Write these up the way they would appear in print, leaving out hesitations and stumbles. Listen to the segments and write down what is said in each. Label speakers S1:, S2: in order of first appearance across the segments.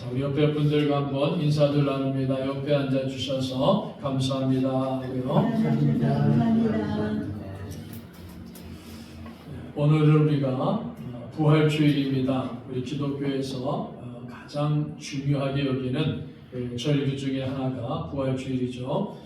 S1: 자, 우리 옆에 분들과 한번 인사들 나눕니다. 옆에 앉아 주셔서 감사합니다 하고요. 오늘은 우리가 부활주일입니다. 우리 기독교에서 가장 중요하게 여기는 절기 중에 하나가 부활주일이죠.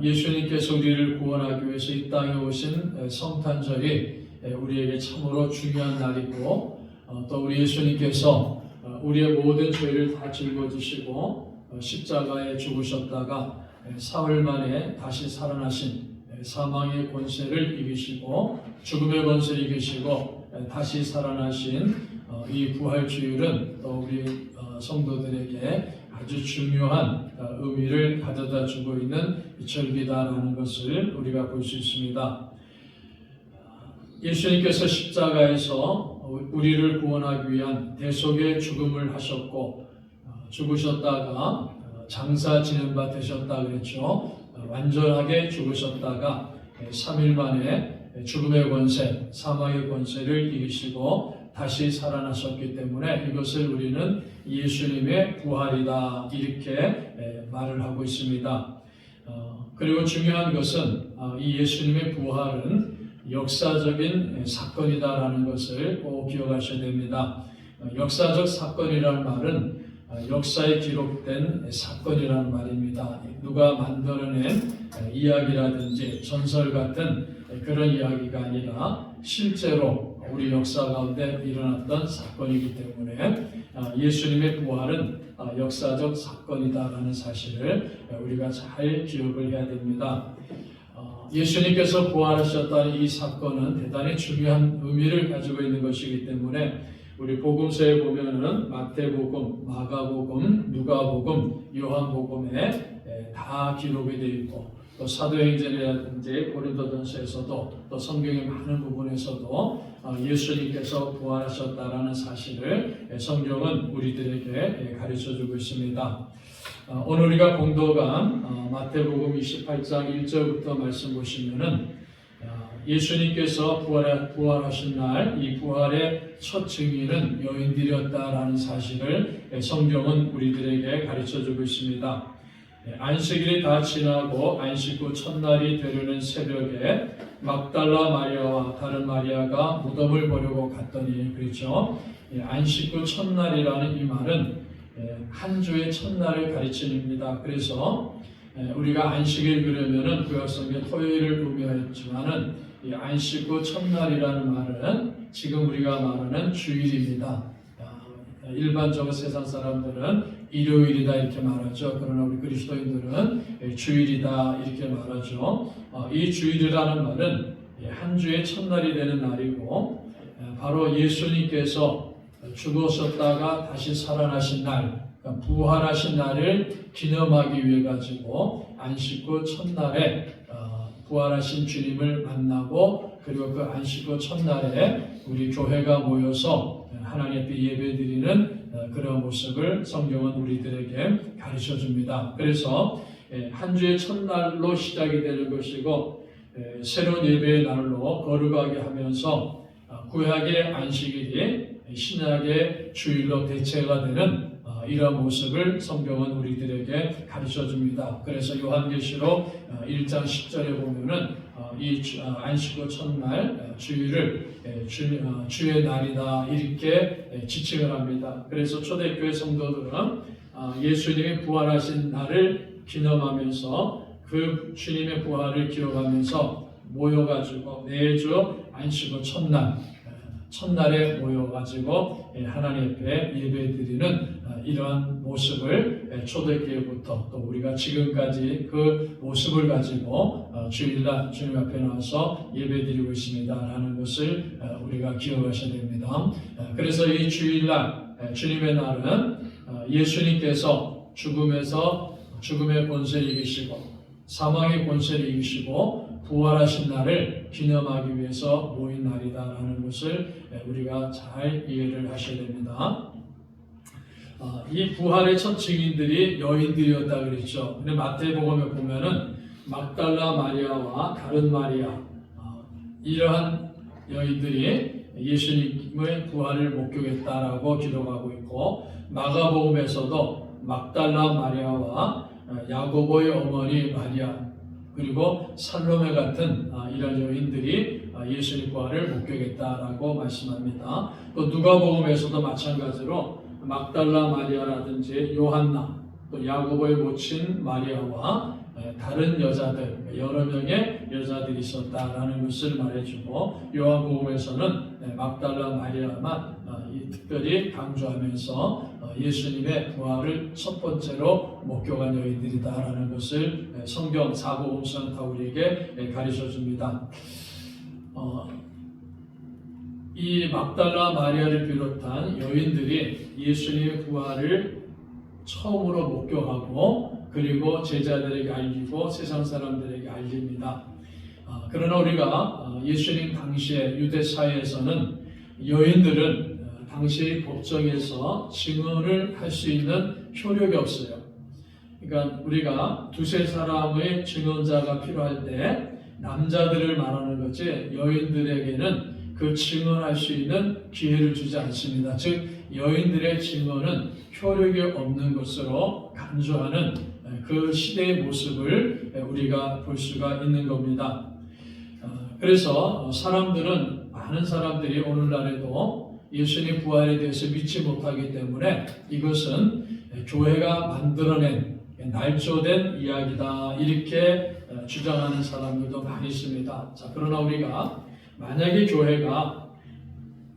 S1: 예수님께서 우리를 구원하기 위해서 이 땅에 오신 성탄절이 우리에게 참으로 중요한 날이고, 또 우리 예수님께서 우리의 모든 죄를 다 짊어지시고 십자가에 죽으셨다가 사흘 만에 다시 살아나신, 사망의 권세를 이기시고 죽음의 권세를 이기시고 다시 살아나신 이 부활주일은 또 우리 성도들에게 아주 중요한 의미를 가져다 주고 있는 절기다라는 것을 우리가 볼 수 있습니다. 예수님께서 십자가에서 우리를 구원하기 위한 대속의 죽음을 하셨고, 죽으셨다가 장사 지낸 바 되셨다 그랬죠. 완전하게 죽으셨다가 3일 만에 죽음의 권세, 사망의 권세를 이기시고 다시 살아나셨기 때문에 이것을 우리는 예수님의 부활이다 이렇게 말을 하고 있습니다. 그리고 중요한 것은 이 예수님의 부활은 역사적인 사건이다라는 것을 꼭 기억하셔야 됩니다. 역사적 사건이라는 말은 역사에 기록된 사건이라는 말입니다. 누가 만들어낸 이야기라든지 전설 같은 그런 이야기가 아니라 실제로 우리 역사 가운데 일어났던 사건이기 때문에 예수님의 부활은 역사적 사건이다라는 사실을 우리가 잘 기억을 해야 됩니다. 예수님께서 부활하셨다는 이 사건은 대단히 중요한 의미를 가지고 있는 것이기 때문에 우리 복음서에 보면은 마태복음, 마가복음, 누가복음, 요한복음에 다 기록이 되어 있고, 또 사도행전이라든지 고린도전서에서도 또 성경의 많은 부분에서도 예수님께서 부활하셨다라는 사실을 성경은 우리들에게 가르쳐주고 있습니다. 오늘 우리가 공독한 마태복음 28장 1절부터 말씀 보시면은 예수님께서 부활하신 날 이 부활의 첫 증인은 여인들이었다라는 사실을 성경은 우리들에게 가르쳐주고 있습니다. 안식일이 다 지나고 안식 후 첫날이 되려는 새벽에 막달라 마리아와 다른 마리아가 무덤을 보려고 갔더니, 그렇죠. 안식 후 첫날이라는 이 말은 한 주의 첫날을 가르칩니다. 그래서 우리가 안식일 그러면은 구약성경 토요일을 의미하였지만은 이 안식 후 첫날이라는 말은 지금 우리가 말하는 주일입니다. 일반적으로 세상 사람들은 일요일이다 이렇게 말하죠. 그러나 우리 그리스도인들은 주일이다 이렇게 말하죠. 이 주일이라는 말은 한 주의 첫날이 되는 날이고, 바로 예수님께서 죽으셨다가 다시 살아나신 날, 그러니까 부활하신 날을 기념하기 위해 가지고 안식 후 첫날에 부활하신 주님을 만나고, 그리고 그 안식 후 첫날에 우리 교회가 모여서 하나님 앞에 예배드리는 그런 모습을 성경은 우리들에게 가르쳐 줍니다. 그래서 한 주의 첫날로 시작이 되는 것이고, 새로운 예배의 날로 거룩하게 하면서 구약의 안식일이 신약의 주일로 대체가 되는 이러한 모습을 성경은 우리들에게 가르쳐 줍니다. 그래서 요한계시록 1장 10절에 보면은 이 안식 후 첫날 주일을 주의 날이다 이렇게 지칭을 합니다. 그래서 초대교회 성도들은 예수님이 부활하신 날을 기념하면서 그 주님의 부활을 기억하면서 모여가지고 매주 안식 후 첫날에 모여가지고 하나님 앞에 예배드리는 이러한 모습을 초대교회부터 또 우리가 지금까지 그 모습을 가지고 주일날 주님 앞에 나와서 예배드리고 있습니다라는 것을 우리가 기억하셔야 됩니다. 그래서 이 주일날 주님의 날은 예수님께서 죽음에서 죽음의 권세를 이기시고 사망의 권세를 이기시고 부활하신 날을 기념하기 위해서 모인 날이다라는 것을 우리가 잘 이해를 하셔야 됩니다. 이 부활의 첫 증인들이 여인들이었다 그랬죠. 근데 마태복음에 보면은 막달라 마리아와 다른 마리아, 이러한 여인들이 예수님의 부활을 목격했다라고 기록하고 있고, 마가복음에서도 막달라 마리아와 야고보의 어머니 마리아, 그리고 살로메 같은 이런 여인들이 예수님 부활을 목격했다라고 말씀합니다. 또 누가복음에서도 마찬가지로 막달라 마리아라든지 요한나, 또 야고보의 모친 마리아와 다른 여자들, 여러 명의 여자들이 있었다라는 것을 말해주고, 요한복음에서는 막달라 마리아만 특별히 강조하면서 예수님의 부활을 첫 번째로 목격한 여인들이다라는 것을 성경 사복음서는 다 우리에게 가르쳐 줍니다. 이 막달라 마리아를 비롯한 여인들이 예수님의 부활을 처음으로 목격하고, 그리고 제자들에게 알리고 세상 사람들에게 알립니다. 그러나 우리가 예수님 당시에 유대 사회에서는 여인들은 당시 법정에서 증언을 할 수 있는 효력이 없어요. 그러니까 우리가 두세 사람의 증언자가 필요할 때 남자들을 말하는 거지, 여인들에게는 그 증언할 수 있는 기회를 주지 않습니다. 즉 여인들의 증언은 효력이 없는 것으로 간주하는 그 시대의 모습을 우리가 볼 수가 있는 겁니다. 그래서 많은 사람들이 오늘날에도 예수님 부활에 대해서 믿지 못하기 때문에 이것은 교회가 만들어낸 날조된 이야기다, 이렇게 주장하는 사람들도 많이 있습니다. 자, 그러나 우리가 만약에 교회가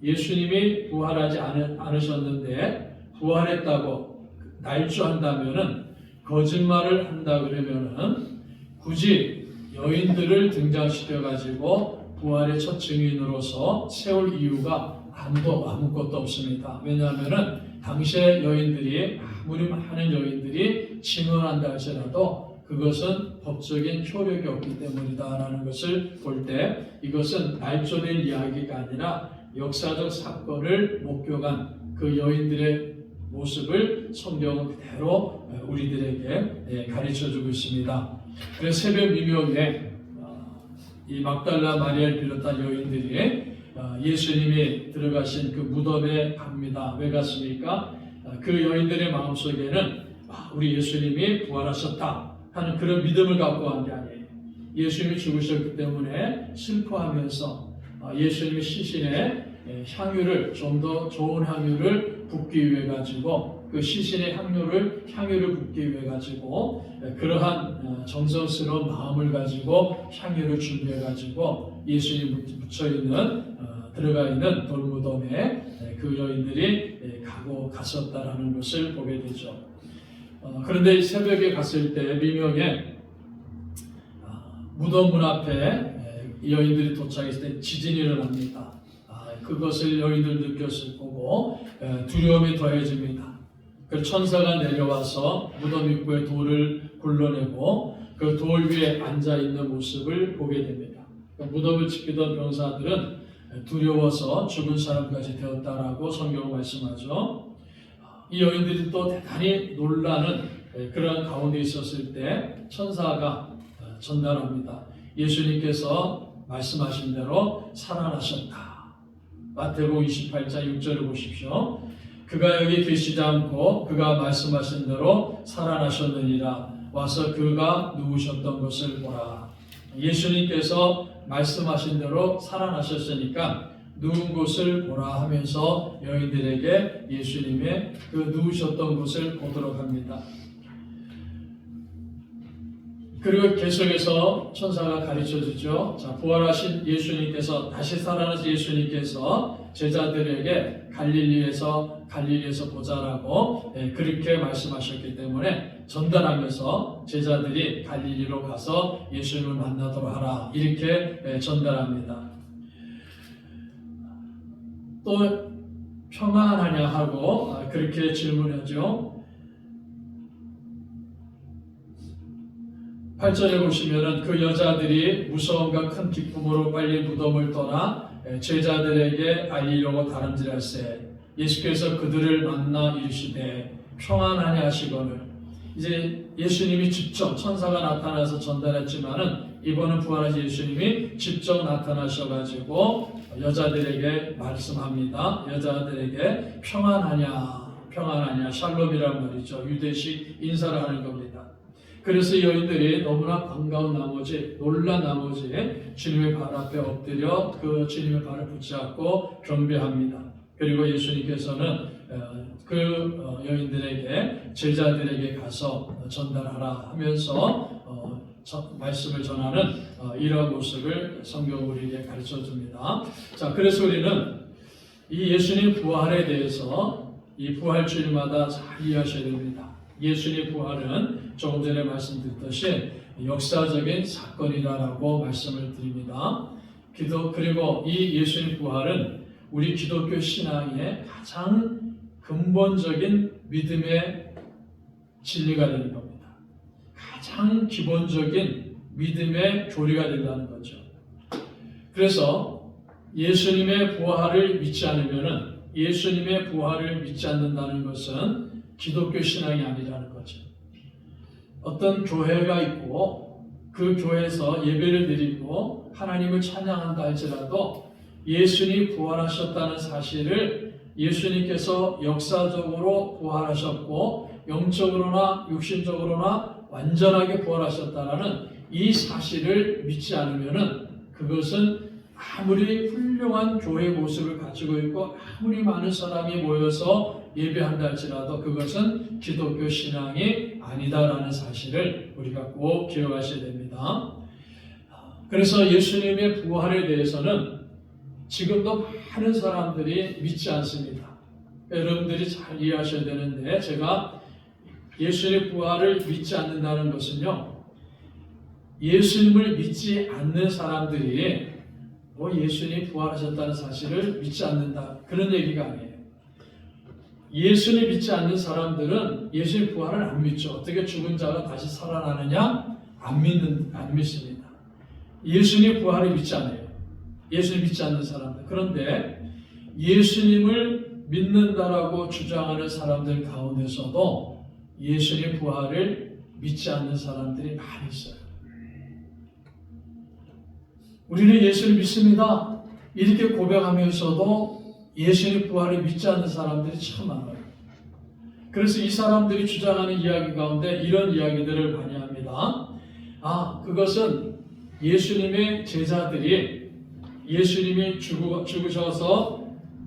S1: 예수님이 부활하지 않으셨는데 부활했다고 날조한다면은, 거짓말을 한다 그러면은 굳이 여인들을 등장시켜 가지고 부활의 첫 증인으로서 세울 이유가 아무것도 없습니다. 왜냐하면은 당시의 여인들이, 아무리 많은 여인들이 증언한다 할지라도 그것은 법적인 효력이 없기 때문이다라는 것을 볼 때, 이것은 날조된 이야기가 아니라 역사적 사건을 목격한 그 여인들의 모습을 성경은 그대로 우리들에게 가르쳐주고 있습니다. 그래서 새벽 미명에 이 막달라 마리아를 비롯한 여인들이 예수님이 들어가신 그 무덤에 갑니다. 왜 갔습니까? 그 여인들의 마음속에는 우리 예수님이 부활하셨다 하는 그런 믿음을 갖고 간 게 아니에요. 예수님이 죽으셨기 때문에 슬퍼하면서 예수님의 시신에 향유를, 좀 더 좋은 향유를 붓기 위해 가지고, 그 시신의 향유를 붓기 위해 가지고 그러한 정성스러운 마음을 가지고 향유를 준비해 가지고 예수님 들어가 있는 돌무덤에 그 여인들이 갔었다라는 것을 보게 되죠. 그런데 새벽에 갔을 때 미명에 무덤 문 앞에 여인들이 도착했을 때 지진이 일어납니다. 그것을 여인들 느꼈을 거고 두려움이 더해집니다. 그 천사가 내려와서 무덤 입구에 돌을 굴러내고 그 돌 위에 앉아 있는 모습을 보게 됩니다. 무덤을 지키던 병사들은 두려워서 죽은 사람까지 되었다라고 성경은 말씀하죠. 이 여인들이 또 대단히 놀라는 그런 가운데 있었을 때 천사가 전달합니다. 예수님께서 말씀하신 대로 살아나셨다. 마태복음 28장 6절을 보십시오. 그가 여기 계시지 않고 그가 말씀하신 대로 살아나셨느니라. 와서 그가 누우셨던 것을 보라. 예수님께서 말씀하신 대로 살아나셨으니까 누운 곳을 보라 하면서 여인들에게 예수님의 그 누우셨던 곳을 보도록 합니다. 그리고 계속해서 천사가 가르쳐 주죠. 자, 부활하신 예수님께서, 다시 살아나신 예수님께서 제자들에게 갈릴리에서 보자라고 그렇게 말씀하셨기 때문에 전달하면서 제자들이 갈릴리로 가서 예수님을 만나도록 하라, 이렇게 전달합니다. 또 평안하냐 하고 그렇게 질문하죠. 8절에 보시면은 그 여자들이 무서움과 큰 기쁨으로 빨리 무덤을 떠나 제자들에게 알리려고 다름질할세 예수께서 그들을 만나 이르시되 평안하냐 하시거늘 이제 예수님이 직접 천사가 나타나서 전달했지만은 이번은 부활하신 예수님이 직접 나타나셔가지고 여자들에게 말씀합니다. 여자들에게 평안하냐 샬롬이란 말이죠. 유대식 인사를 하는 겁니다. 그래서 여인들이 너무나 반가운 나머지 놀란 나머지 주님의 발 앞에 엎드려 그 주님의 발을 붙잡고 경배합니다. 그리고 예수님께서는 여인들에게 제자들에게 가서 전달하라 하면서 말씀을 전하는 이러한 모습을 성경 우리에게 가르쳐 줍니다. 자, 그래서 우리는 이 예수님 부활에 대해서 이 부활주일마다 잘 이해하셔야 됩니다. 예수님 부활은 조금 전에 말씀드렸듯이 역사적인 사건이다라고 말씀을 드립니다. 그리고 이 예수님 부활은 우리 기독교 신앙의 가장 근본적인 믿음의 진리가 되는 겁니다. 가장 기본적인 믿음의 교리가 된다는 거죠. 그래서 예수님의 부활을 믿지 않으면은 예수님의 부활을 믿지 않는다는 것은 기독교 신앙이 아니라는 거죠. 어떤 교회가 있고 그 교회에서 예배를 드리고 하나님을 찬양한다 할지라도 예수님이 부활하셨다는 사실을 예수님께서 역사적으로 부활하셨고 영적으로나 육신적으로나 완전하게 부활하셨다는 이 사실을 믿지 않으면은 그것은 아무리 훌륭한 교회 모습을 가지고 있고 아무리 많은 사람이 모여서 예배한다 할지라도 그것은 기독교 신앙이 아니다라는 사실을 우리가 꼭 기억하셔야 됩니다. 그래서 예수님의 부활에 대해서는 지금도 많은 사람들이 믿지 않습니다. 여러분들이 잘 이해하셔야 되는데 제가 예수님의 부활을 믿지 않는다는 것은요, 예수님을 믿지 않는 사람들이 예수님이 부활하셨다는 사실을 믿지 않는다 그런 얘기가 아니에요. 예수님 믿지 않는 사람들은 예수님 부활을 안 믿죠. 어떻게 죽은 자가 다시 살아나느냐? 안 믿습니다. 예수님 부활을 믿지 않아요. 예수님 믿지 않는 사람들. 그런데 예수님을 믿는다라고 주장하는 사람들 가운데서도 예수님 부활을 믿지 않는 사람들이 많이 있어요. 우리는 예수를 믿습니다. 이렇게 고백하면서도 예수님 부활을 믿지 않는 사람들이 참 많아요. 그래서 이 사람들이 주장하는 이야기 가운데 이런 이야기들을 많이 합니다. 그것은 예수님의 제자들이 예수님이 죽으셔서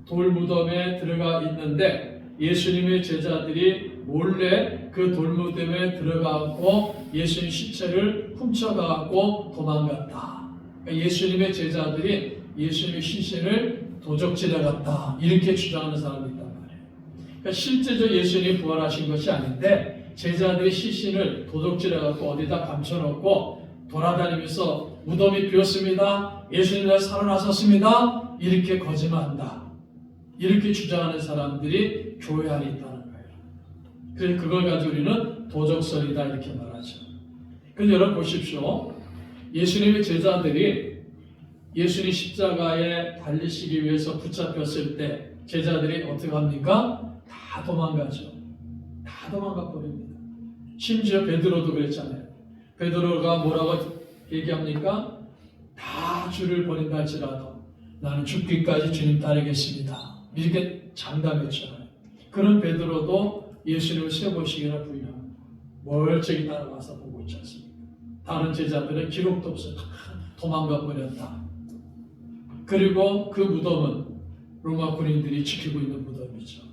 S1: 돌무덤에 들어가 있는데 예수님의 제자들이 몰래 그 돌무덤에 들어가고 예수님 시체를 훔쳐가고 도망갔다. 예수님의 제자들이 예수님의 시신을 도적질해 갔다. 이렇게 주장하는 사람이 있단 말이에요. 그러니까 실제로 예수님이 부활하신 것이 아닌데 제자들이 시신을 도적질해 갖고 어디다 감춰놓고 돌아다니면서 무덤이 비었습니다. 예수님이 살아나셨습니다. 이렇게 거짓말한다. 이렇게 주장하는 사람들이 교회 안에 있다는 거예요. 그래서 그걸 가지고 우리는 도적설이다 이렇게 말하죠. 그런데 여러분 보십시오. 예수님의 제자들이 예수님 십자가에 달리시기 위해서 붙잡혔을 때 제자들이 어떻게 합니까? 다 도망가죠. 다 도망가 버립니다. 심지어 베드로도 그랬잖아요. 베드로가 뭐라고 얘기합니까? 다 주를 버린다 할지라도 나는 죽기까지 주님 따르겠습니다. 이렇게 장담했잖아요. 그런 베드로도 예수님을 세 번씩이나 부인합니다. 멀쩡히 따라가서 보고 있지 않습니까? 다른 제자들은 기록도 없어요. 도망가 버렸다. 그리고 그 무덤은 로마 군인들이 지키고 있는 무덤이죠.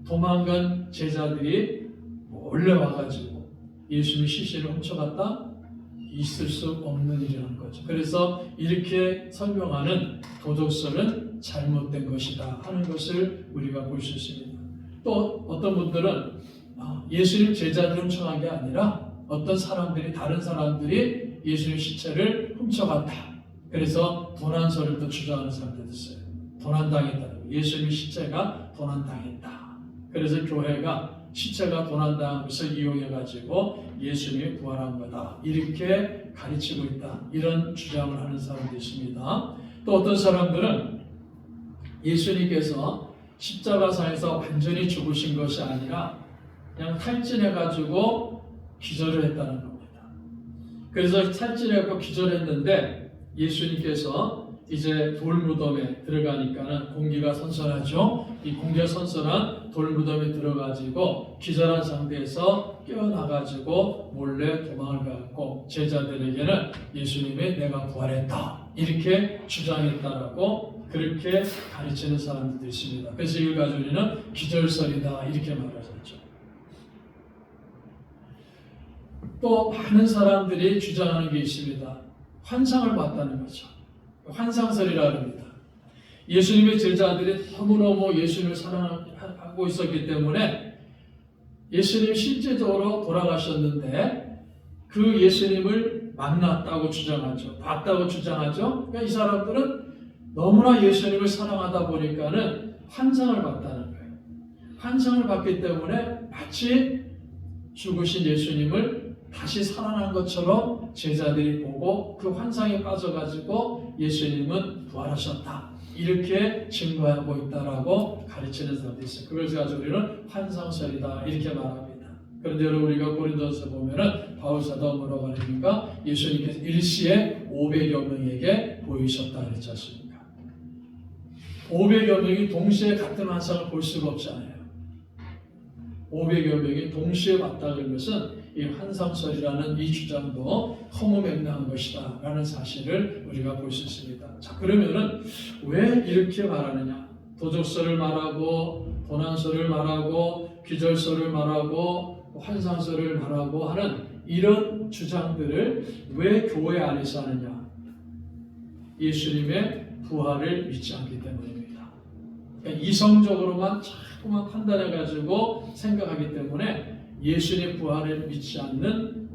S1: 도망간 제자들이 몰래 와가지고 예수님의 시신을 훔쳐갔다? 있을 수 없는 일이라는 거죠. 그래서 이렇게 설명하는 도덕설은 잘못된 것이다 하는 것을 우리가 볼 수 있습니다. 또 어떤 분들은 예수님 제자들을 훔쳐간 게 아니라 어떤 사람들이 다른 사람들이 예수님 시체를 훔쳐갔다. 그래서 도난설을 또 주장하는 사람들도 있어요. 도난당했다. 예수님 시체가 도난당했다. 그래서 교회가 시체가 도난당한 것을 이용해가지고 예수님이 부활한 거다. 이렇게 가르치고 있다. 이런 주장을 하는 사람도 있습니다. 또 어떤 사람들은 예수님께서 십자가상에서 완전히 죽으신 것이 아니라 그냥 탈진해가지고 기절을 했다는 겁니다. 그래서 탈진해갖고 기절했는데 예수님께서 이제 돌무덤에 들어가니까는 공기가 선선하죠. 이 공기가 선선한 돌무덤에 들어가지고 기절한 상태에서 깨어나가지고 몰래 도망을 가고 제자들에게는 예수님이 내가 부활했다 이렇게 주장했다라고 그렇게 가르치는 사람들도 있습니다. 그래서 이걸 가지고 우리는 기절설이다 이렇게 말하셨죠. 또 많은 사람들이 주장하는 게 있습니다. 환상을 봤다는 거죠. 환상설이라 합니다. 예수님의 제자들이 너무너무 예수님을 사랑하고 있었기 때문에 예수님이 실제적으로 돌아가셨는데 그 예수님을 만났다고 주장하죠. 봤다고 주장하죠. 그러니까 이 사람들은 너무나 예수님을 사랑하다 보니까는 환상을 봤다는 거예요. 환상을 봤기 때문에 마치 죽으신 예수님을 다시 살아난 것처럼 제자들이 보고 그 환상에 빠져가지고 예수님은 부활하셨다 이렇게 증거하고 있다라고 가르치는 사람도 있어요. 그걸 가지고 우리는 환상설이다 이렇게 말합니다. 그런데 여러분 우리가 고린도서 보면은 바울 사도가 뭐라고 하니까 예수님께서 일시에 500여 명에게 보이셨다 그랬지 않습니까? 500여 명이 동시에 같은 환상을 볼 수가 없잖아요. 500여 명이 동시에 봤다는 것은 이 환상설이라는 이 주장도 허무맹랑한 것이다 라는 사실을 우리가 볼 수 있습니다. 자, 그러면은 왜 이렇게 말하느냐? 도적설을 말하고 도난설을 말하고 기절설을 말하고 환상설을 말하고 하는 이런 주장들을 왜 교회 안에서 하느냐? 예수님의 부활을 믿지 않기 때문입니다. 그러니까 이성적으로만 자꾸만 판단해가지고 생각하기 때문에 예수님의 부활을 믿지 않는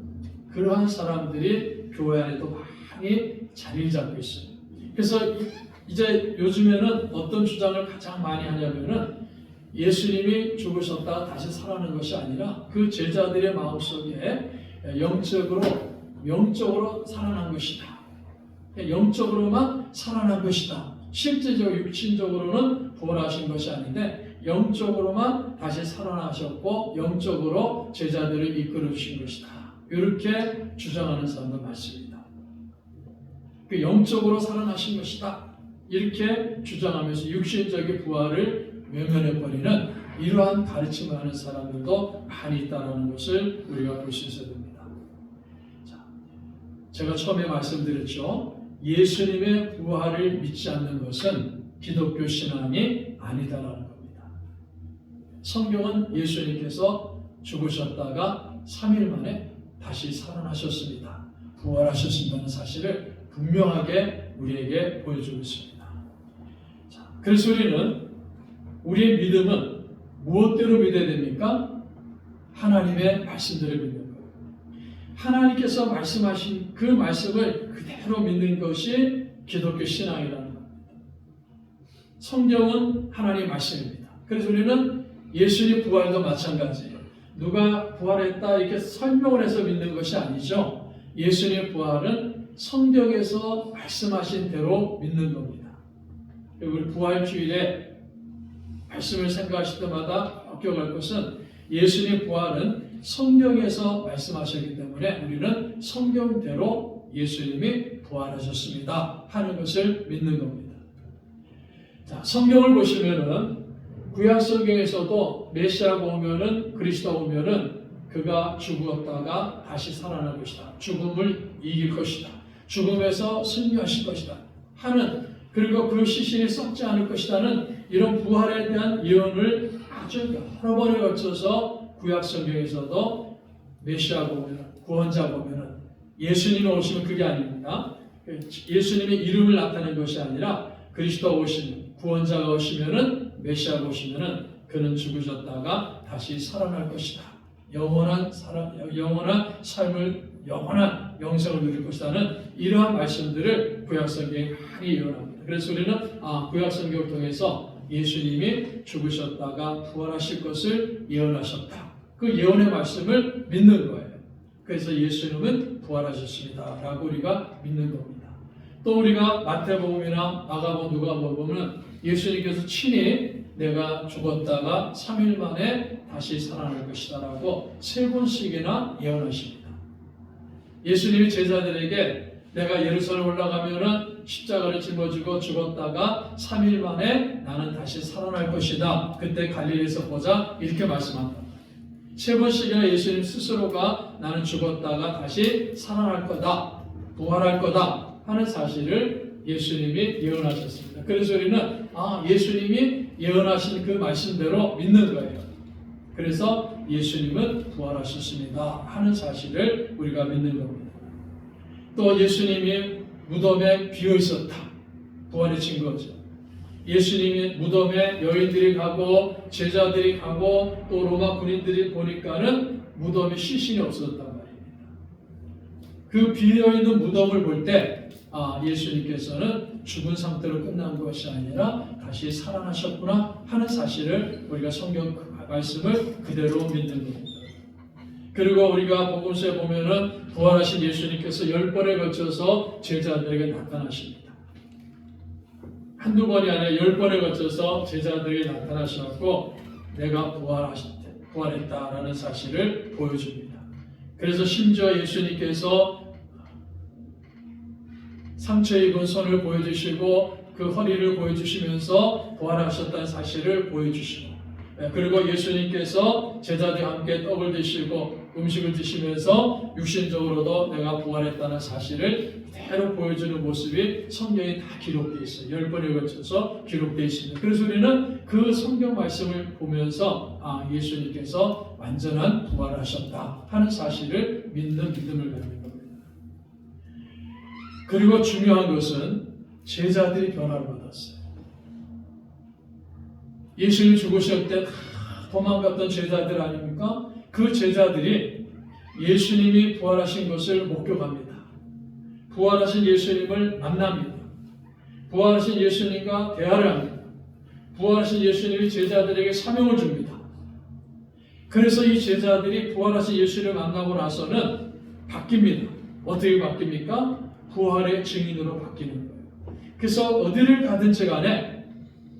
S1: 그러한 사람들이 교회 안에도 많이 자리를 잡고 있어요. 그래서 이제 요즘에는 어떤 주장을 가장 많이 하냐면은 예수님이 죽으셨다가 다시 살아나는 것이 아니라 그 제자들의 마음속에 영적으로 살아난 것이다. 영적으로만 살아난 것이다. 실제적으로 육신적으로는 부활하신 것이 아닌데 영적으로만 다시 살아나셨고 영적으로 제자들을 이끌어 주신 것이다. 이렇게 주장하는 사람도 많습니다. 그 영적으로 살아나신 것이다. 이렇게 주장하면서 육신적인 부활을 외면해버리는 이러한 가르침을 하는 사람들도 많이 있다는 것을 우리가 볼 수 있어야 됩니다. 자, 제가 처음에 말씀드렸죠. 예수님의 부활을 믿지 않는 것은 기독교 신앙이 아니다라는 겁니다. 성경은 예수님께서 죽으셨다가 3일 만에 다시 살아나셨습니다. 부활하셨습니다는 사실을 분명하게 우리에게 보여주고 있습니다. 자, 그래서 우리의 믿음은 무엇대로 믿어야 됩니까? 하나님의 말씀대로 믿는 거예요. 하나님께서 말씀하신 그 말씀을 그대로 믿는 것이 기독교 신앙이라는 겁니다. 성경은 하나님의 말씀입니다. 그래서 우리는 예수님 부활도 마찬가지예요. 누가 부활했다 이렇게 설명을 해서 믿는 것이 아니죠. 예수님의 부활은 성경에서 말씀하신 대로 믿는 겁니다. 우리 부활주일에 말씀을 생각하실 때마다 기억할 것은 예수님의 부활은 성경에서 말씀하셨기 때문에 우리는 성경대로 예수님이 부활하셨습니다 하는 것을 믿는 겁니다. 자, 성경을 보시면은 구약 성경에서도 메시아가 오면은 그리스도가 오면은 그가 죽었다가 다시 살아날 것이다. 죽음을 이길 것이다. 죽음에서 승리하실 것이다. 하는 그리고 그 시신이 썩지 않을 것이라는 이런 부활에 대한 예언을 아주 여러 번에 걸쳐서 구약 성경에서도 메시아가 오면 구원자가 오면은 예수님이 오시면 그게 아닙니다. 예수님의 이름을 나타낸 것이 아니라 그리스도가 오시면 구원자가 오시면은 메시아가 오시면은 그는 죽으셨다가 다시 살아날 것이다. 영원한 삶을 영원한 영생을 누릴 것이라는 이러한 말씀들을 구약 성경에 많이 예언합니다. 그래서 우리는 구약 성경을 통해서 예수님이 죽으셨다가 부활하실 것을 예언하셨다. 그 예언의 말씀을 믿는 거예요. 그래서 예수님은 부활하셨습니다 라고 우리가 믿는 겁니다. 또 우리가 마태복음이나 마가복음, 누가복음 보면 예수님께서 친히 내가 죽었다가 3일 만에 다시 살아날 것이다라고 3번씩이나 예언하십니다. 예수님이 제자들에게 내가 예루살렘 올라가면은 십자가를 짊어지고 죽었다가 3일 만에 나는 다시 살아날 것이다. 그때 갈릴리에서 보자 이렇게 말씀한다. 3번씩이나 예수님 스스로가 나는 죽었다가 다시 살아날 거다, 부활할 거다 하는 사실을 예수님이 예언하셨습니다. 그래서 우리는 예수님이 예언하신 그 말씀대로 믿는 거예요. 그래서 예수님은 부활하셨습니다 하는 사실을 우리가 믿는 겁니다. 또 예수님이 무덤에 비어 있었다, 부활의 증거죠. 예수님이 무덤에 여인들이 가고 제자들이 가고 또 로마 군인들이 보니까는 무덤에 시신이 없었단 말입니다. 그 비어있는 무덤을 볼 때 예수님께서는 죽은 상태로 끝난 것이 아니라 다시 살아나셨구나 하는 사실을 우리가 성경 말씀을 그대로 믿는 겁니다. 그리고 우리가 복음서에 보면은 부활하신 예수님께서 10번에 걸쳐서 제자들에게 나타나십니다. 한두 번이 아니라 10번에 걸쳐서 제자들에게 나타나셔서 내가 부활했다라는 사실을 보여줍니다. 그래서 심지어 예수님께서 상처 입은 손을 보여주시고 그 허리를 보여주시면서 부활하셨다는 사실을 보여주시고, 그리고 예수님께서 제자들과 함께 떡을 드시고 음식을 드시면서 육신적으로도 내가 부활했다는 사실을 그대로 보여주는 모습이 성경에 다 기록되어 있어요. 10번에 걸쳐서 기록되어 있습니다. 그래서 우리는 그 성경 말씀을 보면서 예수님께서 완전한 부활을 하셨다 하는 사실을 믿는 믿음을 갖는 겁니다. 그리고 중요한 것은 제자들이 변화를 받았어요. 예수님 죽으실 때 도망갔던 제자들 아닙니까? 그 제자들이 예수님이 부활하신 것을 목격합니다. 부활하신 예수님을 만납니다. 부활하신 예수님과 대화를 합니다. 부활하신 예수님이 제자들에게 사명을 줍니다. 그래서 이 제자들이 부활하신 예수님을 만나고 나서는 바뀝니다. 어떻게 바뀝니까? 부활의 증인으로 바뀌는 거예요. 그래서 어디를 가든지 간에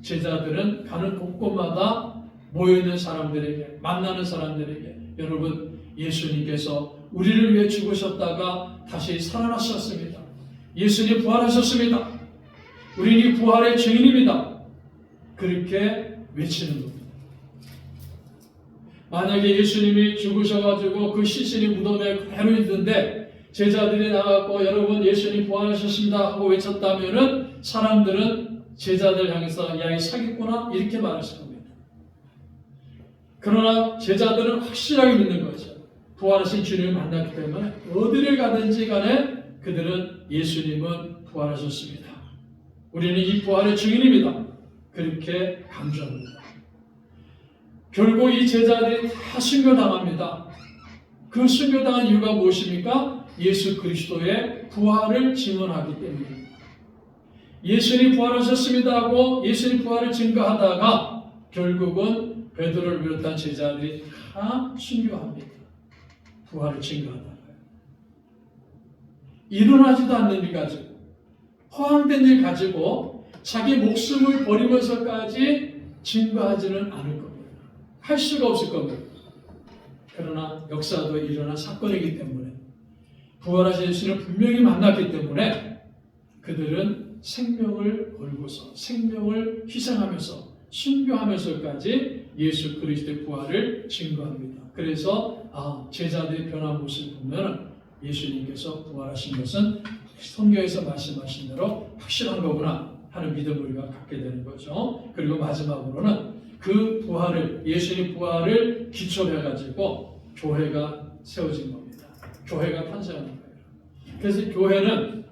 S1: 제자들은 가는 곳곳마다 모여있는 사람들에게, 만나는 사람들에게, 여러분 예수님께서 우리를 위해 죽으셨다가 다시 살아나셨습니다. 예수님 부활하셨습니다. 우리는 이 부활의 증인입니다. 그렇게 외치는 겁니다. 만약에 예수님이 죽으셔가지고 그 시신이 무덤에 그대로 있는데 제자들이 나가고 여러분 예수님 부활하셨습니다 하고 외쳤다면은 사람들은 제자들 향해서 야, 이 사기꾼아 이렇게 말했을 겁니다. 그러나 제자들은 확실하게 믿는 거죠. 부활하신 주님을 만났기 때문에 어디를 가든지 간에 그들은 예수님은 부활하셨습니다. 우리는 이 부활의 증인입니다. 그렇게 강조합니다. 결국 이 제자들이 다 순교당합니다. 그 순교당한 이유가 무엇입니까? 예수 그리스도의 부활을 증언하기 때문입니다. 예수님 부활하셨습니다 하고 예수님 부활을 증거하다가 결국은 베드로를 비롯한 제자들이 다 순교합니다. 부활을 증거하다가요. 일어나지도 않는 일 가지고 허황된 일 가지고 자기 목숨을 버리면서까지 증거하지는 않을 겁니다. 할 수가 없을 겁니다. 그러나 역사도 일어난 사건이기 때문에 부활하신 예수를 분명히 만났기 때문에 그들은 생명을 걸고서 생명을 희생하면서 순교하면서까지 예수 그리스도의 부활을 증거합니다. 그래서 제자들의 변한 모습을 보면 예수님께서 부활하신 것은 성경에서 말씀하신 대로 확실한 거구나 하는 믿음을 우리가 갖게 되는 거죠. 그리고 마지막으로는 그 부활을, 예수님 부활을 기초로 해가지고 교회가 세워진 겁니다. 교회가 탄생하는 거예요. 그래서 교회는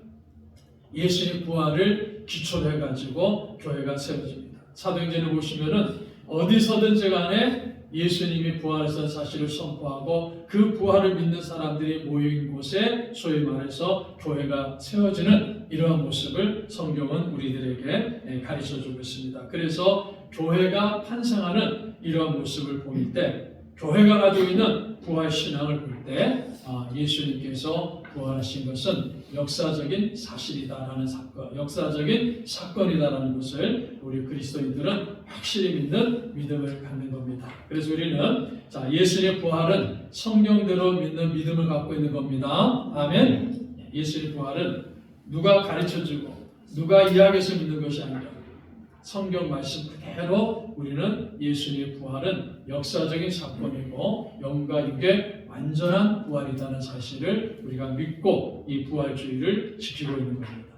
S1: 예수님 부활을 기초로 해가지고 교회가 세워집니다. 사도행전을 보시면은 어디서든지 간에 예수님이 부활하신 사실을 선포하고 그 부활을 믿는 사람들이 모인 곳에 소위 말해서 교회가 세워지는 이러한 모습을 성경은 우리들에게 가르쳐주고 있습니다. 그래서 교회가 탄생하는 이러한 모습을 볼 때 교회가 가지고 있는 부활신앙을 볼 때 예수님께서 부활하신 것은 역사적인 사실이다라는 사건, 역사적인 사건이다라는 것을 우리 그리스도인들은 확실히 믿는 믿음을 갖는 겁니다. 그래서 우리는 예수님의 부활은 성경대로 믿는 믿음을 갖고 있는 겁니다. 아멘. 예수님의 부활은 누가 가르쳐주고 누가 이야기해서 믿는 것이 아니라 성경 말씀 그대로 우리는 예수님의 부활은 역사적인 사건이고 영과 육의 완전한 부활이라는 사실을 우리가 믿고 이 부활주의를 지키고 있는 겁니다.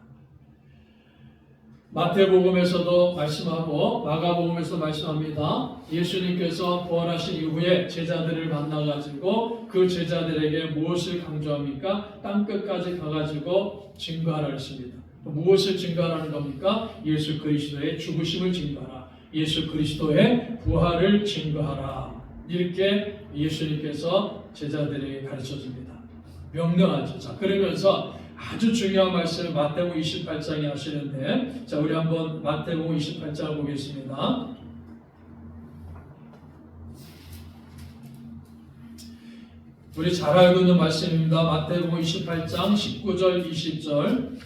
S1: 마태복음에서도 말씀하고 마가복음에서도 말씀합니다. 예수님께서 부활하신 이후에 제자들을 만나가지고 그 제자들에게 무엇을 강조합니까? 땅끝까지 가가지고 증거하라 했습니다. 무엇을 증거하라는 겁니까? 예수 그리스도의 죽으심을 증거하라. 예수 그리스도의 부활을 증거하라. 이렇게 예수님께서 제자들에게 가르쳐줍니다. 명령하죠. 자, 그러면서 아주 중요한 말씀을 마태복음 28장에 하시는데, 자, 우리 한번 마태복음 28장을 보겠습니다. 우리 잘 알고 있는 말씀입니다. 마태복음 28장 19절 20절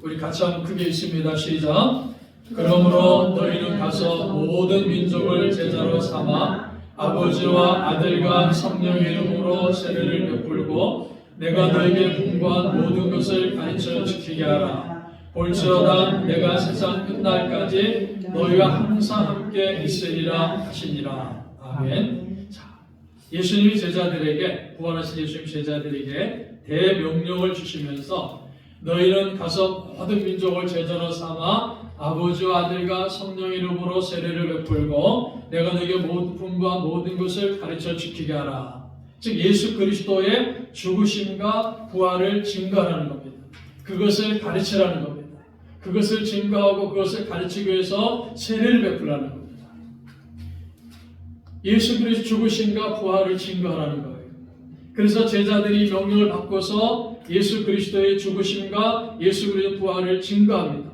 S1: 우리 같이 한번 크게 읽습니다. 시작. 그러므로 너희는 가서 모든 민족을 제자로 삼아 아버지와 아들과 성령의 이름으로 세례를 베풀고 내가 너에게 분부한 모든 것을 가르쳐 지키게 하라. 볼지어다 내가 세상 끝날까지 너희와 항상 함께 있으리라 하시니라. 아멘. 자, 예수님이 제자들에게 부활하신 예수님 제자들에게 대명령을 주시면서 너희는 가서 모든 민족을 제자로 삼아 아버지와 아들과 성령의 이름으로 세례를 베풀고 내가 너에게 분부한 모든 것을 가르쳐 지키게 하라. 즉 예수 그리스도의 죽으심과 부활을 증거하라는 겁니다. 그것을 가르치라는 겁니다. 그것을 증거하고 그것을 가르치기 위해서 세례를 베풀라는 겁니다. 예수 그리스도 죽으심과 부활을 증거하라는 거예요. 그래서 제자들이 명령을 받고서 예수 그리스도의 죽으심과 예수 그리스도의 부활을 증거합니다.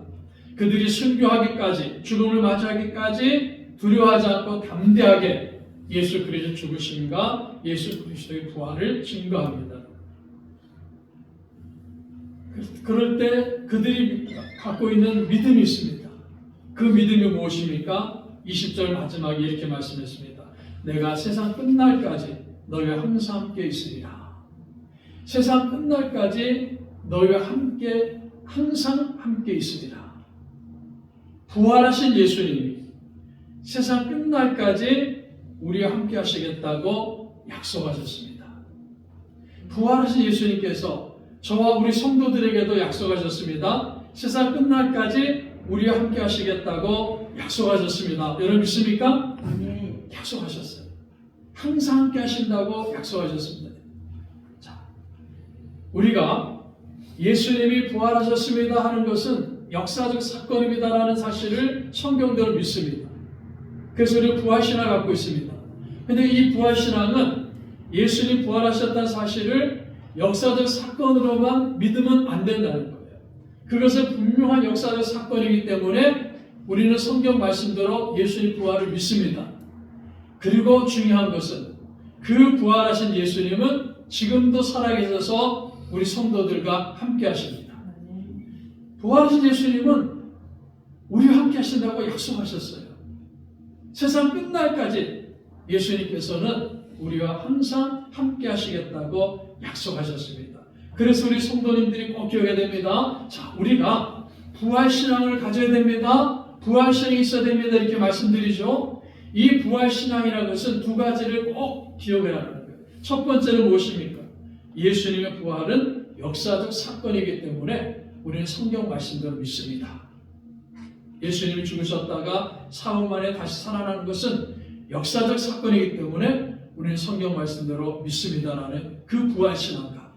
S1: 그들이 순교하기까지, 죽음을 맞이하기까지 두려워하지 않고 담대하게 예수 그리스도의 죽으심과 예수 그리스도의 부활을 증거합니다. 그럴 때 그들이 갖고 있는 믿음이 있습니다. 그 믿음이 무엇입니까? 20절 마지막에 이렇게 말씀했습니다. 내가 세상 끝날까지 너희와 항상 함께 있으리라. 세상 끝날까지 너희와 함께 항상 함께 있으리라. 부활하신 예수님이 세상 끝날까지 우리와 함께 하시겠다고 약속하셨습니다. 부활하신 예수님께서 저와 우리 성도들에게도 약속하셨습니다. 세상 끝날까지 우리와 함께 하시겠다고 약속하셨습니다. 여러분 믿습니까?
S2: 아멘.
S1: 약속하셨어요. 항상 함께 하신다고 약속하셨습니다. 자, 우리가 예수님이 부활하셨습니다 하는 것은 역사적 사건입니다라는 사실을 성경대로 믿습니다. 그래서 우리는 부활신앙을 갖고 있습니다. 그런데 이 부활신앙은 예수님 부활하셨다는 사실을 역사적 사건으로만 믿으면 안 된다는 거예요. 그것은 분명한 역사적 사건이기 때문에 우리는 성경 말씀대로 예수님 부활을 믿습니다. 그리고 중요한 것은 그 부활하신 예수님은 지금도 살아계셔서 우리 성도들과 함께 하십니다. 부활하신 예수님은 우리와 함께 하신다고 약속하셨어요. 세상 끝날까지 예수님께서는 우리와 항상 함께 하시겠다고 약속하셨습니다. 그래서 우리 성도님들이 꼭 기억해야 됩니다. 자, 우리가 부활신앙을 가져야 됩니다. 부활신앙이 있어야 됩니다. 이렇게 말씀드리죠. 이 부활신앙이라는 것은 두 가지를 꼭 기억해야 하는 거예요. 첫 번째는 무엇입니까? 예수님의 부활은 역사적 사건이기 때문에 우리는 성경 말씀대로 믿습니다. 예수님이 죽으셨다가 사흘 만에 다시 살아나는 것은 역사적 사건이기 때문에 우리는 성경 말씀대로 믿습니다라는 그 부활신앙과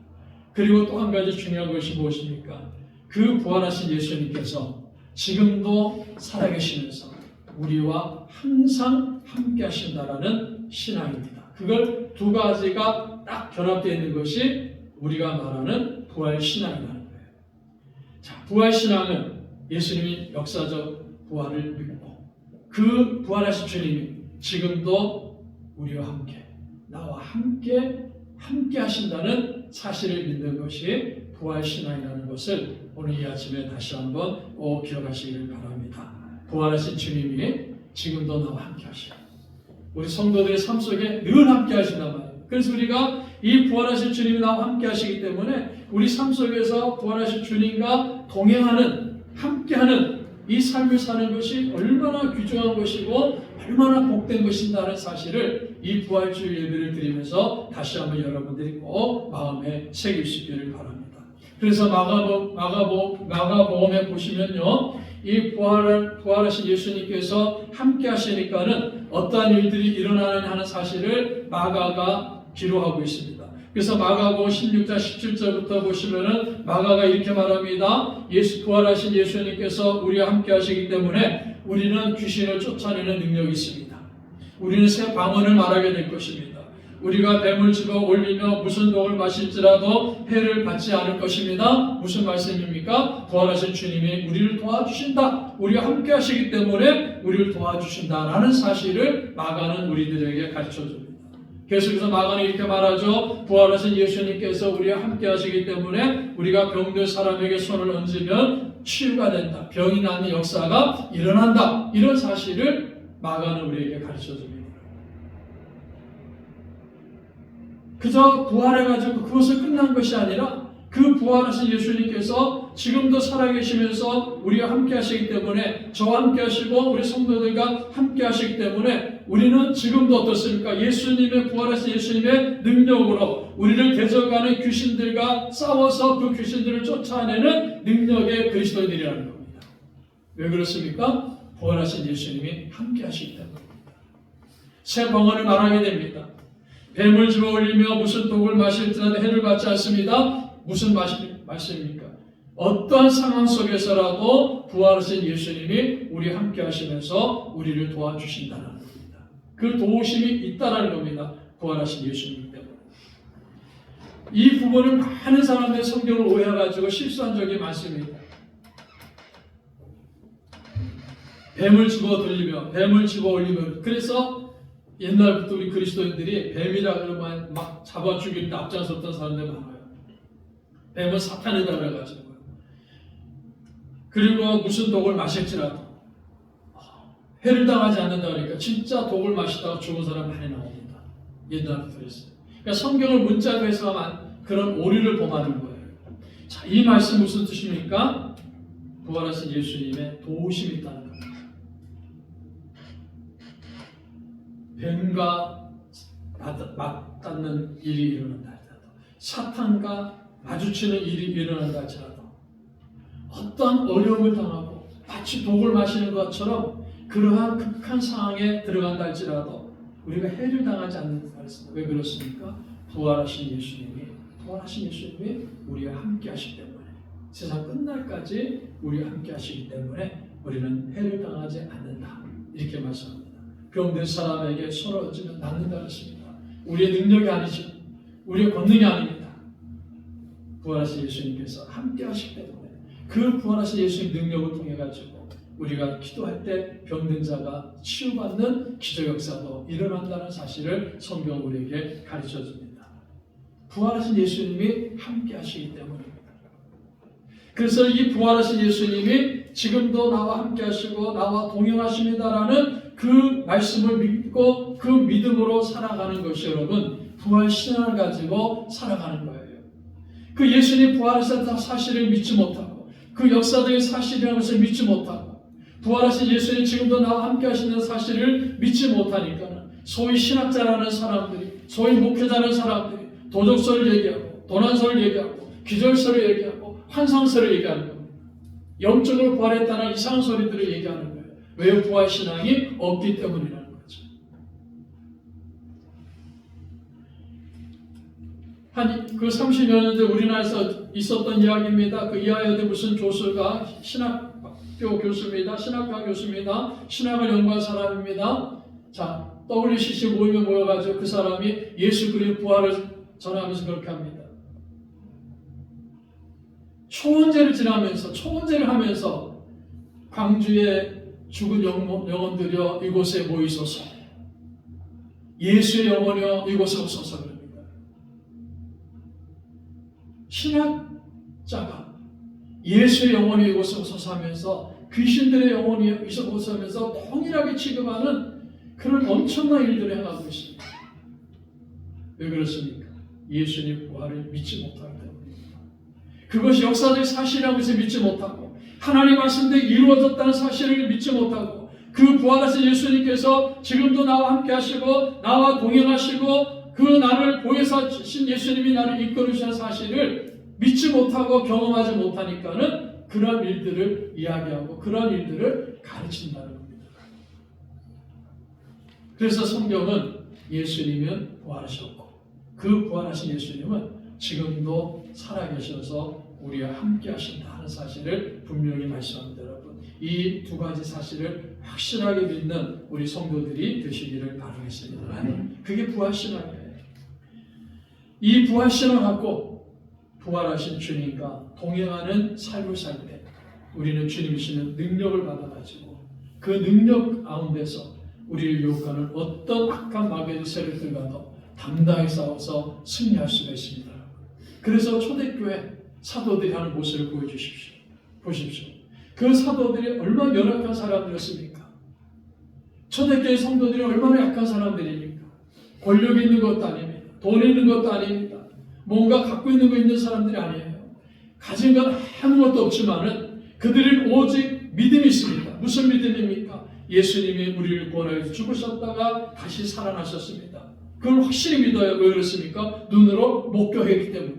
S1: 그리고 또 한 가지 중요한 것이 무엇입니까? 그 부활하신 예수님께서 지금도 살아계시면서 우리와 항상 함께 하신다라는 신앙입니다. 그걸 두 가지가 딱 결합되어 있는 것이 우리가 말하는 부활신앙이라는 거예요. 자, 부활신앙은 예수님이 역사적 부활을 믿고 그 부활하신 주님이 지금도 우리와 함께 나와 함께 하신다는 사실을 믿는 것이 부활신앙이라는 것을 오늘 이 아침에 다시 한번 꼭 기억하시기를 바랍니다. 부활하신 주님이 지금도 나와 함께 하시고 우리 성도들의 삶 속에 늘 함께 하신단 말이에요. 그래서 우리가 이 부활하신 주님이 나와 함께 하시기 때문에 우리 삶 속에서 부활하신 주님과 동행하는, 함께하는 이 삶을 사는 것이 얼마나 귀중한 것이고 얼마나 복된 것인다는 사실을 이 부활주일 예배를 드리면서 다시 한번 여러분들이 꼭 마음에 새기시기를 바랍니다. 그래서 마가복음에 보시면요, 이 부활하신 예수님께서 함께 하시니까는 어떠한 일들이 일어나느냐 하는 사실을 마가가 기록하고 있습니다. 그래서 마가복음 16장 17절부터 보시면은 마가가 이렇게 말합니다. 부활하신 예수님께서 우리와 함께 하시기 때문에 우리는 귀신을 쫓아내는 능력이 있습니다. 우리는 새 방언을 말하게 될 것입니다. 우리가 뱀을 집어 올리며 무슨 독을 마실지라도 해를 받지 않을 것입니다. 무슨 말씀입니까? 부활하신 주님이 우리를 도와주신다. 우리와 함께 하시기 때문에 우리를 도와주신다라는 사실을 마가는 우리들에게 가르쳐줍니다. 계속해서 마가는 이렇게 말하죠. 부활하신 예수님께서 우리와 함께 하시기 때문에 우리가 병든 사람에게 손을 얹으면 치유가 된다. 병이 낫는 역사가 일어난다. 이런 사실을 마가는 우리에게 가르쳐줍니다. 그저 부활해가지고 그것을 끝난 것이 아니라 그 부활하신 예수님께서 지금도 살아계시면서 우리와 함께 하시기 때문에 저와 함께 하시고 우리 성도들과 함께 하시기 때문에 우리는 지금도 어떻습니까? 부활하신 예수님의 능력으로 우리를 대적하는 귀신들과 싸워서 그 귀신들을 쫓아내는 능력의 그리스도인들이라는 겁니다. 왜 그렇습니까? 부활하신 예수님이 함께 하시기 때문입니다. 새 방언을 말하게 됩니다. 뱀을 집어 올리며 무슨 독을 마실지라도 해를 받지 않습니다. 무슨 말씀입니까? 어떠한 상황 속에서라도 부활하신 예수님이 우리 함께 하시면서 우리를 도와주신다는 겁니다. 그 도우심이 있다는 겁니다. 부활하신 예수님 때문에. 이 부분을 많은 사람들이 성경을 오해해가지고 실수한 적이 많습니다. 뱀을 집어 돌리며 뱀을 집어 올리며 그래서 옛날부터 우리 그리스도인들이 뱀이라 그러면 막 잡아 죽일 때 앞장섰던 사람들 많아요. 뱀은 사탄이다 그래가지고. 그리고 무슨 독을 마실지라도 해를 당하지 않는다 그러니까 진짜 독을 마시다가 죽은 사람 많이 나옵니다. 옛날부터 그랬어요. 그러니까 성경을 문자로 해서만 그런 오류를 범하는 거예요. 자, 이 말씀 무슨 뜻입니까? 부활하신 예수님의 도우심이 있다는 겁니다. 뱀과 맞닿는 일이 일어난다 할지라도 사탄과 마주치는 일이 일어난다 할지라도 어떤 어려움을 당하고 마치 독을 마시는 것처럼 그러한 극한 상황에 들어간다 할지라도 우리가 해를 당하지 않는다 했습니다. 왜 그렇습니까? 부활하신 예수님이 우리와 함께 하시기 때문에 세상 끝날까지 우리와 함께 하시기 때문에 우리는 해를 당하지 않는다. 이렇게 말씀합니다. 병든 사람에게 손을 얹으면 낫는다 했습니다. 우리의 능력이 아니죠. 우리의 권능이 아닙니다. 부활하신 예수님께서 함께 하시기 때문에 그 부활하신 예수님 능력을 통해 가지고 우리가 기도할 때 병든 자가 치유받는 기적 역사도 일어난다는 사실을 성경 우리에게 가르쳐 줍니다. 부활하신 예수님이 함께 하시기 때문입니다. 그래서 이 부활하신 예수님이 지금도 나와 함께 하시고 나와 동행하십니다라는 그 말씀을 믿고 그 믿음으로 살아가는 것이 여러분 부활 신앙을 가지고 살아가는 거예요. 그 예수님 부활하셨다는 사실을 믿지 못하고 그 역사적인 사실이라는 것을 믿지 못하고 부활하신 예수님 지금도 나와 함께 하시는 사실을 믿지 못하니까 소위 신학자라는 사람들이 소위 목회자라는 사람들이 도적설을 얘기하고 도난설을 얘기하고 기절설을 얘기하고 환상설을 얘기하는 겁니다. 영적으로 부활했다는 이상한 소리들을 얘기하는 거예요. 왜 부활신앙이 없기 때문이라는 거죠. 그 30여 년 전 우리나라에서 있었던 이야기입니다. 그 이하여대 무슨 교수가 신학교 교수입니다. 신학과 교수입니다. 신학을 연구한 사람입니다. 자, WCC 모임에 모여가지고 그 사람이 예수 그리스도의 부활을 전하면서 그렇게 합니다. 초원제를 하면서 광주에 죽은 영혼들이여 이곳에 모이소서. 예수의 영혼이여 이곳에 오소서 그럽니다. 신학자가 예수의 영혼이 이곳에 오소서 하면서 귀신들의 영혼이 있어보면서 동일하게 취급하는 그런 엄청난 일들을 행하고 있습니다. 왜 그렇습니까? 예수님 부활을 믿지 못하기 때문입니다. 그것이 역사적 사실이라는 것을 믿지 못하고 하나님 말씀대로 이루어졌다는 사실을 믿지 못하고 그 부활하신 예수님께서 지금도 나와 함께 하시고 나와 동행하시고 그 나를 보혜사 주신 예수님이 나를 이끌으시는 사실을 믿지 못하고 경험하지 못하니까는 그런 일들을 이야기하고 그런 일들을 가르친다는 겁니다. 그래서 성경은 예수님은 부활하셨고 그 부활하신 예수님은 지금도 살아계셔서 우리와 함께 하신다 하는 사실을 분명히 말씀합니다. 여러분, 이 두 가지 사실을 확실하게 믿는 우리 성도들이 되시기를 바라겠습니다. 그게 부활신앙이에요. 이 부활신앙을 갖고 부활하신 주님과 동행하는 삶을 살 때 우리는 주님이 주시는 능력을 받아가지고 그 능력 가운데서 우리를 유혹하는 어떤 악한 마귀의 세력들과도 당당히 싸워서 승리할 수가 있습니다. 그래서 초대교회 사도들이 하는 모습을 보여주십시오. 보십시오. 그 사도들이 얼마나 연약한 사람들이었습니까? 초대교회 성도들이 얼마나 약한 사람들입니까? 권력이 있는 것도 아닙니다. 돈이 있는 것도 아닙니다. 뭔가 갖고 있는 거 있는 사람들이 아니에요. 가진 건 아무것도 없지만은 그들은 오직 믿음이 있습니다. 무슨 믿음입니까? 예수님이 우리를 구원하여 죽으셨다가 다시 살아나셨습니다. 그걸 확실히 믿어요. 왜 그렇습니까? 눈으로 목격했기 때문에.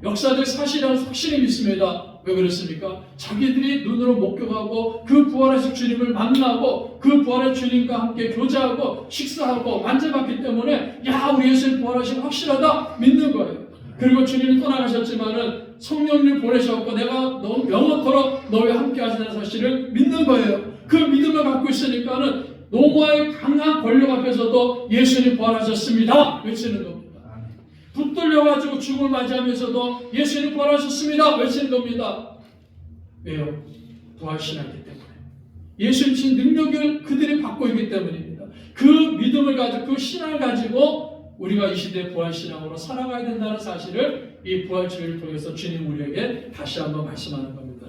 S1: 역사적 사실이라는 확실히 믿습니다. 왜 그렇습니까? 자기들이 눈으로 목격하고 그 부활하신 주님을 만나고 그 부활의 주님과 함께 교제하고 식사하고 만져봤기 때문에 야, 우리 예수님 부활하신 확실하다 믿는 거예요. 그리고 주님이 떠나가셨지만은 성령님 보내셨고 내가 영원토록 너와 함께 하시는 사실을 믿는 거예요. 그 믿음을 갖고 있으니까는 노마의 강한 권력 앞에서도 예수님 부활하셨습니다 외치는 겁니다. 붙들려가지고 죽음을 맞이하면서도 예수님 부활하셨습니다 외치는 겁니다. 왜요? 부활신앙이기 때문에. 예수님 신 능력을 그들이 받고 있기 때문입니다. 그 믿음을 가지고 그 신앙을 가지고 우리가 이 시대의 부활신앙으로 살아가야 된다는 사실을 이 부활주의를 통해서 주님 우리에게 다시 한번 말씀하는 겁니다.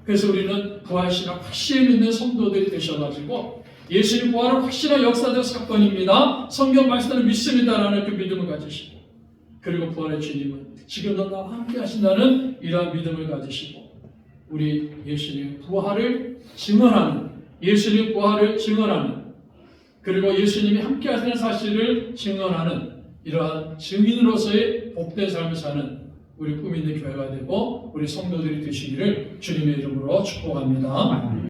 S1: 그래서 우리는 부활신앙 확실히 믿는 성도들이 되셔가지고 예수님 부활은 확실한 역사적 사건입니다. 성경 말씀을 믿습니다라는 그 믿음을 가지시고 그리고 부활의 주님은 지금도 나와 함께 하신다는 이러한 믿음을 가지시고 우리 예수님의 부활을 증언하는 예수님의 부활을 증언하는 그리고 예수님이 함께 하시는 사실을 증언하는 이러한 증인으로서의 복된 삶을 사는 우리 꿈 있는 교회가 되고 우리 성도들이 되시기를 주님의 이름으로 축복합니다.